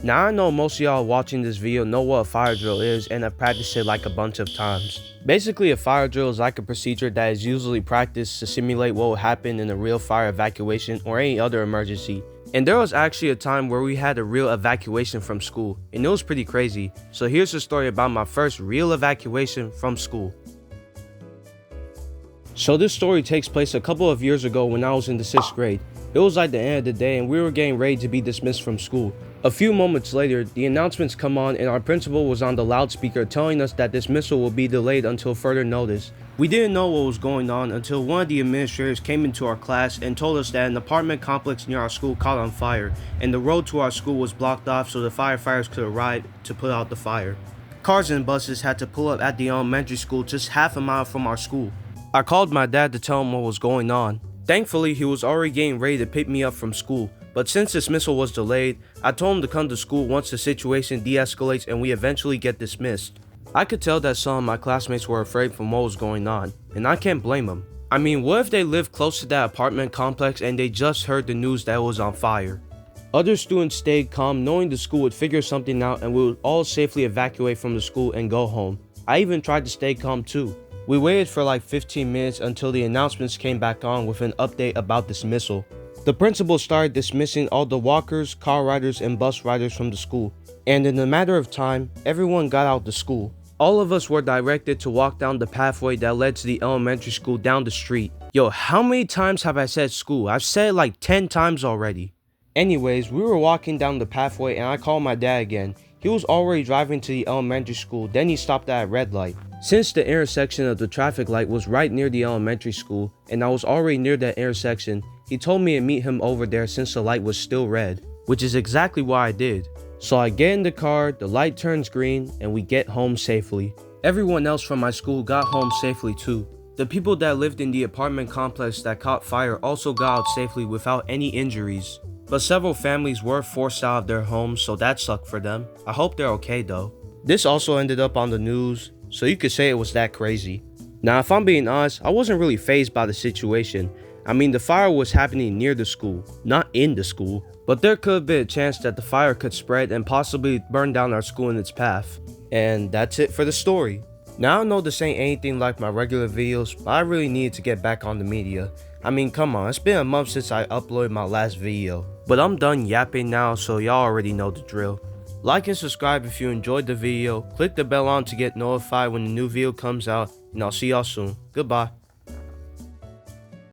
Now I know most of y'all watching this video know what a fire drill is and have practiced it like a bunch of times. Basically, a fire drill is like a procedure that is usually practiced to simulate what would happen in a real fire evacuation or any other emergency. And there was actually a time where we had a real evacuation from school, and it was pretty crazy. So here's the story about my first real evacuation from school. So this story takes place a couple of years ago when I was in the 6th grade. It was like the end of the day and we were getting ready to be dismissed from school. A few moments later, the announcements come on and our principal was on the loudspeaker telling us that dismissal will be delayed until further notice. We didn't know what was going on until one of the administrators came into our class and told us that an apartment complex near our school caught on fire and the road to our school was blocked off so the firefighters could arrive to put out the fire. Cars and buses had to pull up at the elementary school just half a mile from our school. I called my dad to tell him what was going on. Thankfully, he was already getting ready to pick me up from school, but since dismissal was delayed, I told him to come to school once the situation de-escalates and we eventually get dismissed. I could tell that some of my classmates were afraid from what was going on, and I can't blame them. I mean, what if they lived close to that apartment complex and they just heard the news that it was on fire? Other students stayed calm knowing the school would figure something out and we would all safely evacuate from the school and go home. I even tried to stay calm too. We waited for like 15 minutes until the announcements came back on with an update about dismissal. The principal started dismissing all the walkers, car riders, and bus riders from the school, and in a matter of time, everyone got out the school. All of us were directed to walk down the pathway that led to the elementary school down the street. Yo, how many times have I said school? I've said it like 10 times already. Anyways, we were walking down the pathway and I called my dad again. He was already driving to the elementary school, then he stopped at a red light. Since the intersection of the traffic light was right near the elementary school, and I was already near that intersection, he told me to meet him over there since the light was still red, which is exactly what I did. So I get in the car, the light turns green, and we get home safely. Everyone else from my school got home safely too. The people that lived in the apartment complex that caught fire also got out safely without any injuries. But several families were forced out of their homes, so that sucked for them. I hope they're okay though. This also ended up on the news, so you could say it was that crazy. Now if I'm being honest, I wasn't really fazed by the situation. I mean, the fire was happening near the school, not in the school, but there could have been a chance that the fire could spread and possibly burn down our school in its path. And that's it for the story. Now I know this ain't anything like my regular videos, but I really needed to get back on the media. I mean, come on, it's been a month since I uploaded my last video. But I'm done yapping now, so y'all already know the drill. Like and subscribe if you enjoyed the video, click the bell on to get notified when the new video comes out, and I'll see y'all soon. Goodbye.